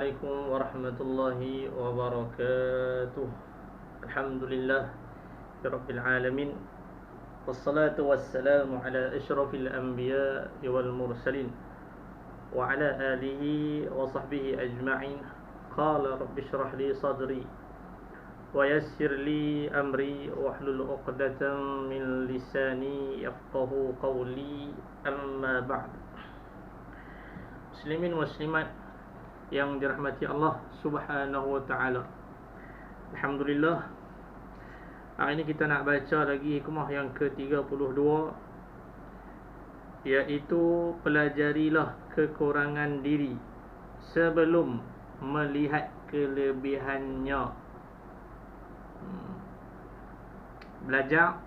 Assalamualaikum warahmatullahi wabarakatuh. Alhamdulillah Rabbil alamin. Wassalatu wassalamu ala asyrafil anbiya wal mursalin wa ala alihi wa sahbihi ajma'in. Qala rabbi shrah li sadri wa yassir li amri wahlul 'uqdatam min lisani yafqahu qawli. Amma ba'd. Muslimin muslimat yang dirahmati Allah Subhanahu wa taala. Alhamdulillah. Hari ini kita nak baca lagi hikmah yang ke-32, iaitu pelajarilah kekurangan diri sebelum melihat kelebihannya. Belajar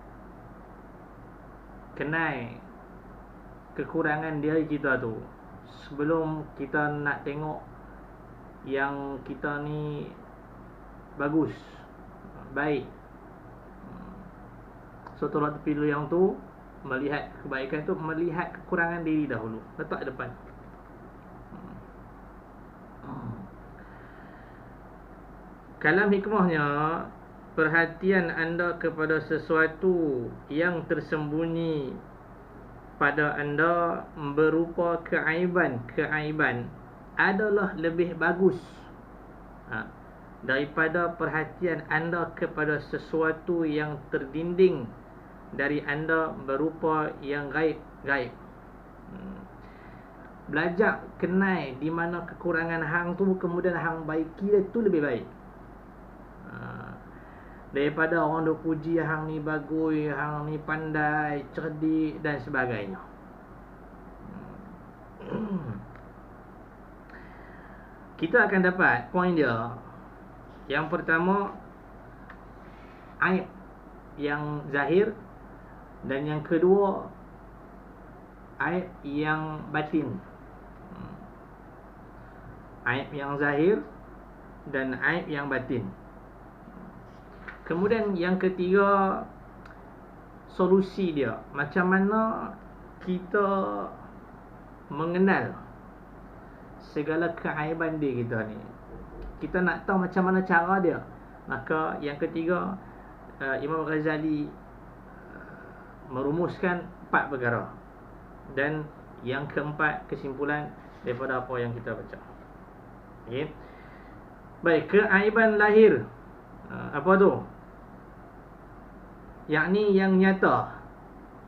kenal kekurangan diri kita tu sebelum kita nak tengok yang kita ni bagus, baik. So tolak tepi dulu yang tu. Melihat kebaikan tu, melihat kekurangan diri dahulu, letak depan. Kalam hikmahnya, perhatian anda kepada sesuatu yang tersembunyi pada anda berupa keaiban adalah lebih bagus daripada perhatian anda kepada sesuatu yang terdinding dari anda berupa yang gaib. Belajar kenal di mana kekurangan hang tu, kemudian hang baiki dia tu lebih baik daripada orang duk puji hang ni bagus, hang ni pandai, cerdik dan sebagainya. Kita akan dapat poin dia. Yang pertama, aib yang zahir, dan yang kedua, aib yang batin. Aib yang zahir dan aib yang batin. Kemudian yang ketiga, solusi dia. Macam mana kita mengenal segala keaiban diri kita ni. Kita nak tahu macam mana cara dia. Maka yang ketiga, Imam Ghazali merumuskan 4 perkara. Dan yang keempat, kesimpulan daripada apa yang kita baca. Okay. Baik, keaiban lahir. Apa tu? Yakni yang nyata.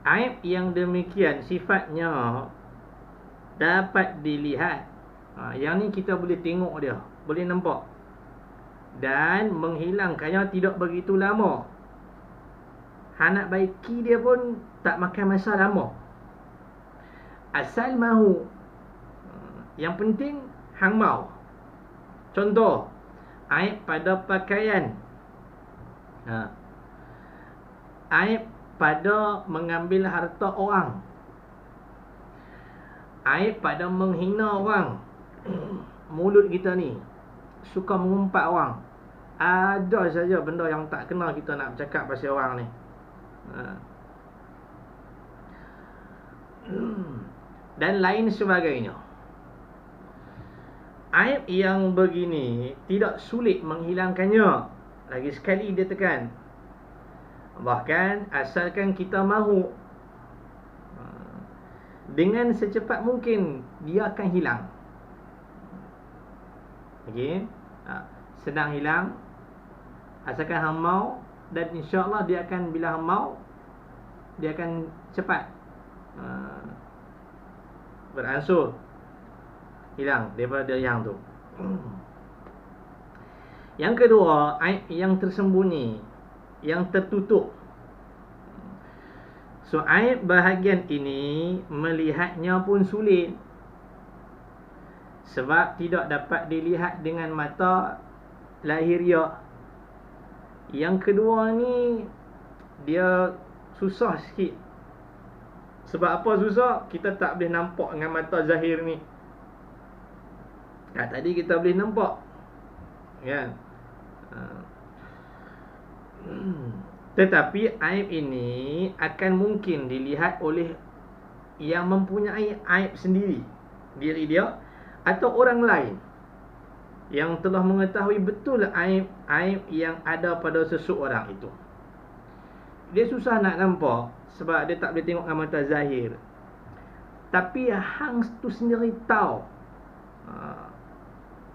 Aib yang demikian sifatnya dapat dilihat. Yang ni kita boleh tengok dia, boleh nampak, dan menghilangkannya tidak begitu lama. Nak baiki dia pun tak makan masa lama, asal mahu. Yang penting hang mau. Contoh, aib pada pakaian, aib pada mengambil harta orang, aib pada menghina orang. Mulut kita ni suka mengumpat orang. Ada saja benda yang tak kenal kita nak bercakap pasal orang ni. Dan lain sebagainya. Aib yang begini tidak sulit menghilangkannya. Lagi sekali dia tekan, bahkan asalkan kita mahu, dengan secepat mungkin dia akan hilang. Okey, senang hilang asalkan hang mau, dan insya-Allah dia akan, bila hang mau, dia akan cepat beransur hilang daripada yang tu. Yang kedua, aib yang tersembunyi, yang tertutup. So aib bahagian ini melihatnya pun sulit, sebab tidak dapat dilihat dengan mata lahiriah. Yang kedua ni dia susah sikit. Sebab apa susah? Kita tak boleh nampak dengan mata zahir ni. Tadi kita boleh nampak, kan? Tetapi aib ini akan mungkin dilihat oleh yang mempunyai aib sendiri, diri dia atau orang lain. yang telah mengetahui betul aib-aib yang ada pada seseorang itu. Dia susah nak nampak sebab dia tak boleh tengok dengan mata zahir. Tapi hang tu sendiri tahu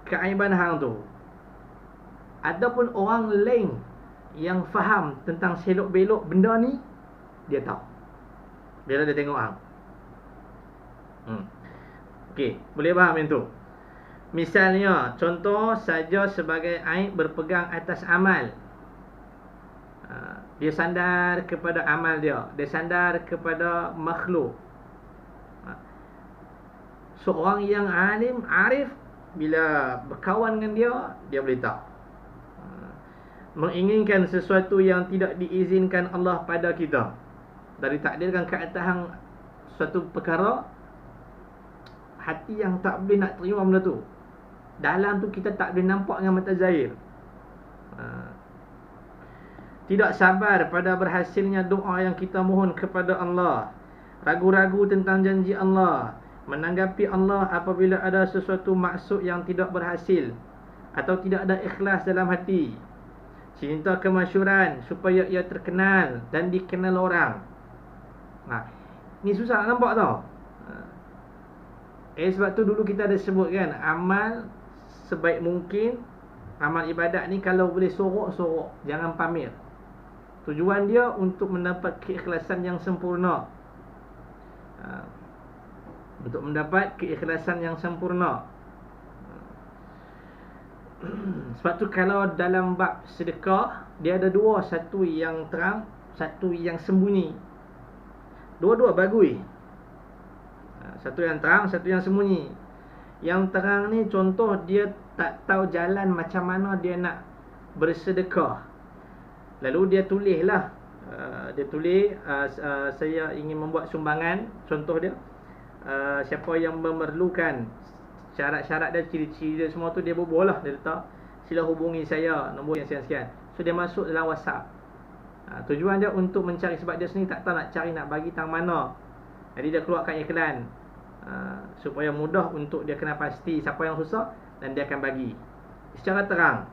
keaiban hang tu. Adapun orang lain yang faham tentang selok-belok benda ni, dia tahu bila dia tengok hang. Okey, boleh faham yang tu? Misalnya, contoh saja sebagai aib berpegang atas amal. Dia sandar kepada amal dia. Dia sandar kepada makhluk. Seorang yang alim, arif, bila berkawan dengan dia, dia boleh tahu. Menginginkan sesuatu yang tidak diizinkan Allah pada kita, dari takdirkan ke atas suatu perkara, hati yang tak boleh nak terima benda tu. Dalam tu kita tak boleh nampak dengan mata zahir. Tidak sabar pada berhasilnya doa yang kita mohon kepada Allah. Ragu-ragu tentang janji Allah. Menanggapi Allah apabila ada sesuatu maksud yang tidak berhasil, atau tidak ada ikhlas dalam hati. Cinta kemasyhuran supaya ia terkenal dan dikenal orang. Ni susah nak nampak tau. Sebab tu dulu kita ada sebut kan, amal sebaik mungkin, amal ibadat ni kalau boleh sorok-sorok, jangan pamer. Tujuan dia untuk mendapat keikhlasan yang sempurna. Untuk mendapat keikhlasan yang sempurna. Sebab tu kalau dalam bab sedekah, dia ada dua, satu yang terang, satu yang sembunyi. Dua-dua bagus. Satu yang terang, satu yang sembunyi. Yang terang ni contoh dia tak tahu jalan macam mana dia nak bersedekah. Lalu dia tulislah, dia tulis, saya ingin membuat sumbangan. Contoh dia, siapa yang memerlukan syarat-syarat dan ciri-ciri dia semua tu, dia bubuh lah. Dia letak, sila hubungi saya, nombor yang sekian-sekian. So dia masuk dalam WhatsApp. Tujuan dia untuk mencari, sebab dia sendiri tak tahu nak cari, nak bagi tang mana. Jadi dia keluarkan iklan, supaya mudah untuk dia kena pasti siapa yang susah, dan dia akan bagi secara terang.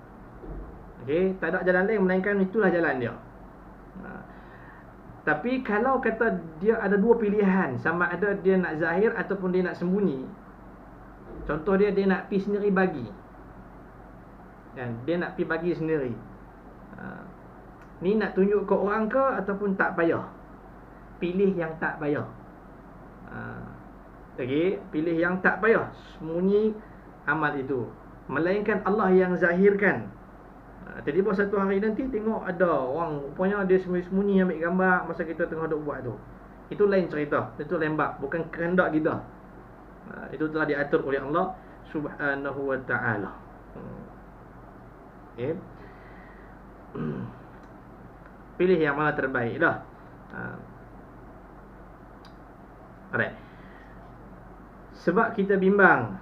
Okey, tak ada jalan lain melainkan itulah jalan dia. Tapi kalau kata dia ada dua pilihan, sama ada dia nak zahir ataupun dia nak sembunyi. Contoh dia nak pi sendiri bagi, dan dia nak pi bagi sendiri. Ni nak tunjuk ke orang ke ataupun tak payah? Pilih yang tak payah. Okey, pilih yang tak payah, sembunyi amal itu, melainkan Allah yang zahirkan. Tiba-tiba satu hari nanti tengok ada orang rupanya dia sembunyi ambil gambar masa kita tengah duk buat tu. Itu lain cerita, itu lain bab, bukan kehendak kita. Itu telah diatur oleh Allah Subhanahu wa ta'ala. Okay. Pilih yang mana terbaik lah. Alright. Sebab kita bimbang,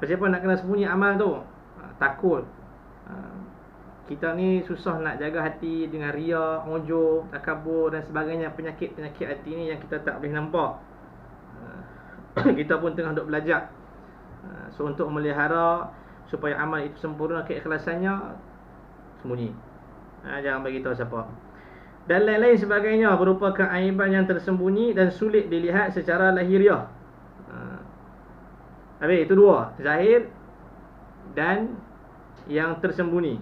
siapa nak kena sembunyi amal tu, takut. Kita ni susah nak jaga hati dengan riak, ujub, takabur dan sebagainya. Penyakit-penyakit hati ni yang kita tak boleh nampak. Kita pun tengah duk belajar. So untuk memelihara supaya amal itu sempurna keikhlasannya, sembunyi. Jangan bagi tahu siapa. Dan lain-lain sebagainya berupa keaiban yang tersembunyi dan sulit dilihat secara lahiriah. Habis itu dua, zahir dan yang tersembunyi.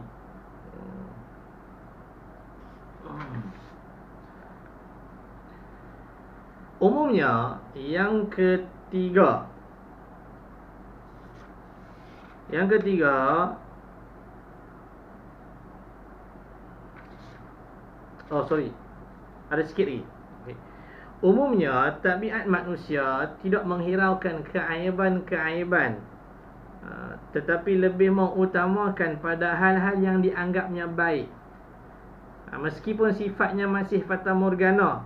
Umumnya yang ketiga, ada sikit lagi. Okay. Umumnya tabiat manusia tidak menghiraukan keaiban-keaiban, tetapi lebih mengutamakan pada hal-hal yang dianggapnya baik, meskipun sifatnya masih fata morgana,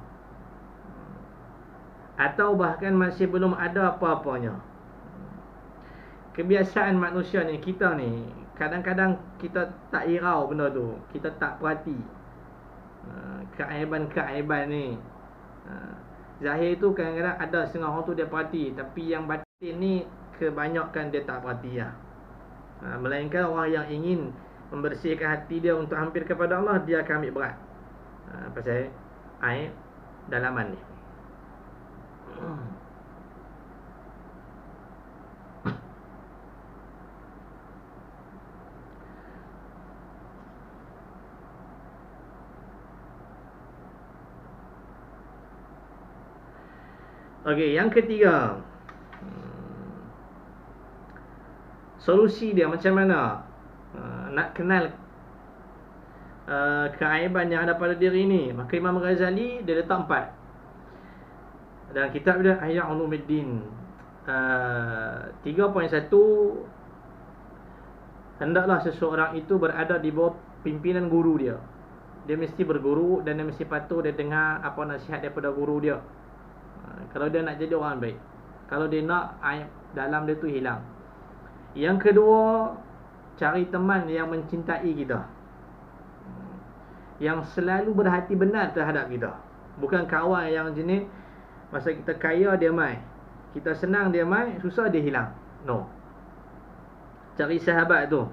atau bahkan masih belum ada apa-apanya. Kebiasaan manusia ni, kita ni, kadang-kadang kita tak hirau benda tu, kita tak perhati keaiban-keaiban ni. Zahir tu kadang-kadang ada setengah orang tu dia perhati, tapi yang batin ni kebanyakan dia tak perhati lah. Melainkan orang yang ingin membersihkan hati dia untuk hampir kepada Allah, dia akan ambil berat pasal air dalaman ni. Okey, yang ketiga, solusi dia macam mana nak kenal keaiban yang ada pada diri ni. Maka Imam Ghazali dia letak 4 dalam kitab dia Ihya Ulumuddin. 3.1, hendaklah seseorang itu berada di bawah pimpinan guru dia. Dia mesti berguru dan dia mesti patuh dia dengar apa nasihat daripada guru dia. Kalau dia nak jadi orang baik, kalau dia nak aib dalam dia tu hilang. Yang kedua, cari teman yang mencintai kita, yang selalu berhati benar terhadap kita. Bukan kawan yang jenis masa kita kaya dia mai, kita senang dia mai, susah dia hilang. No. Cari sahabat tu,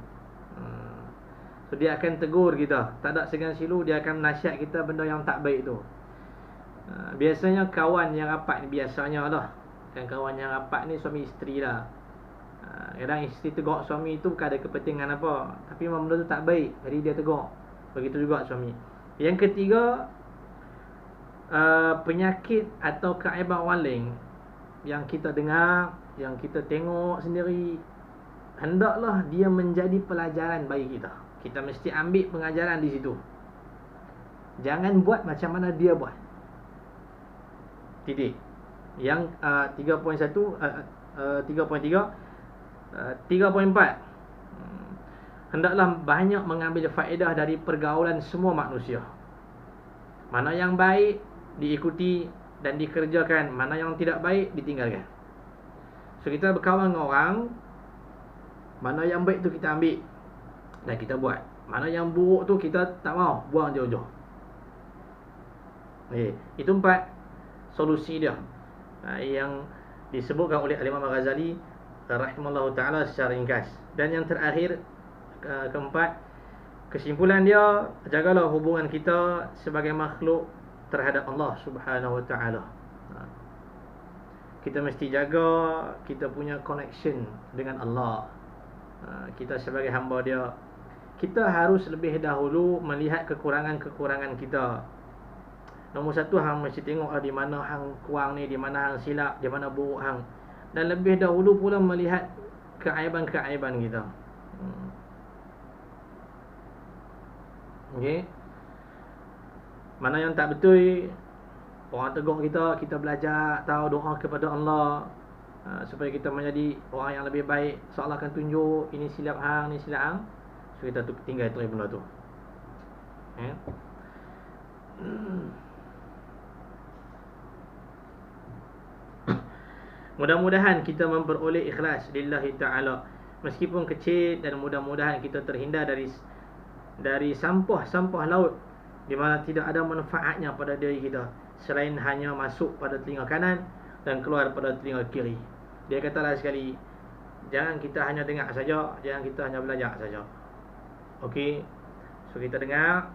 so dia akan tegur kita, tak ada segan silu, dia akan nasihat kita benda yang tak baik tu. Biasanya kawan yang rapat ni, biasanya lah kan, kawan yang rapat ni suami isteri lah. Kadang isteri tegur suami tu bukan ada kepentingan apa, tapi memang benda tu tak baik, jadi dia tegur. Begitu juga suami. Yang ketiga, penyakit atau keaiban orang lain yang kita dengar, yang kita tengok sendiri, hendaklah dia menjadi pelajaran bagi kita. Kita mesti ambil pengajaran di situ. Jangan buat macam mana dia buat. Titik. Yang 3.1, 3.3, 3.4, hendaklah banyak mengambil faedah dari pergaulan semua manusia. Mana yang baik diikuti dan dikerjakan, mana yang tidak baik ditinggalkan. So kita berkawan dengan orang, mana yang baik tu kita ambil dan kita buat, mana yang buruk tu kita tak mau, buang jauh-jauh. Itu 4 solusi dia yang disebutkan oleh Imam Ghazali rahimallahu ta'ala secara ringkas. Dan yang terakhir, keempat, kesimpulan dia, jagalah hubungan kita sebagai makhluk terhadap Allah subhanahu wa ta'ala. Kita mesti jaga kita punya connection dengan Allah. Kita sebagai hamba dia, kita harus lebih dahulu melihat kekurangan-kekurangan kita. Nombor 1, hang mesti tengok di mana hang kurang ni, di mana hang silap, di mana buruk hang. Dan lebih dahulu pula melihat keaiban-keaiban kita. Okey. Mana yang tak betul, orang tegur kita, kita belajar tahu doa kepada Allah, supaya kita menjadi orang yang lebih baik. Allah akan tunjuk ini silap hang, ni silap hang. So kita tinggal terus benda tu. Mudah-mudahan kita memperoleh ikhlas lillahi ta'ala, meskipun kecil, dan mudah-mudahan kita terhindar dari sampah-sampah laut di mana tidak ada manfaatnya pada diri kita selain hanya masuk pada telinga kanan dan keluar pada telinga kiri. Dia katalah sekali, jangan kita hanya dengar saja, jangan kita hanya belajar saja. Okey. So kita dengar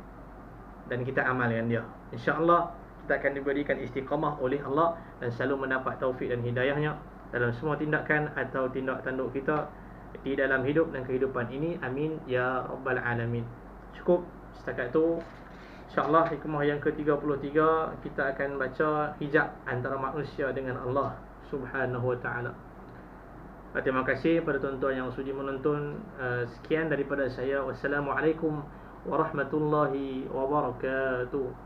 dan kita amalkan dia. Insya-Allah kita akan diberikan istiqamah oleh Allah dan selalu mendapat taufik dan hidayahnya dalam semua tindakan atau tindak tanduk kita di dalam hidup dan kehidupan ini. Amin ya rabbal alamin. Cukup setakat tu. InsyaAllah hikmah yang ke-33 kita akan baca hijab antara manusia dengan Allah subhanahu wa ta'ala. Terima kasih pada tuan-tuan yang sudi menonton. Sekian daripada saya. Wassalamualaikum warahmatullahi wabarakatuh.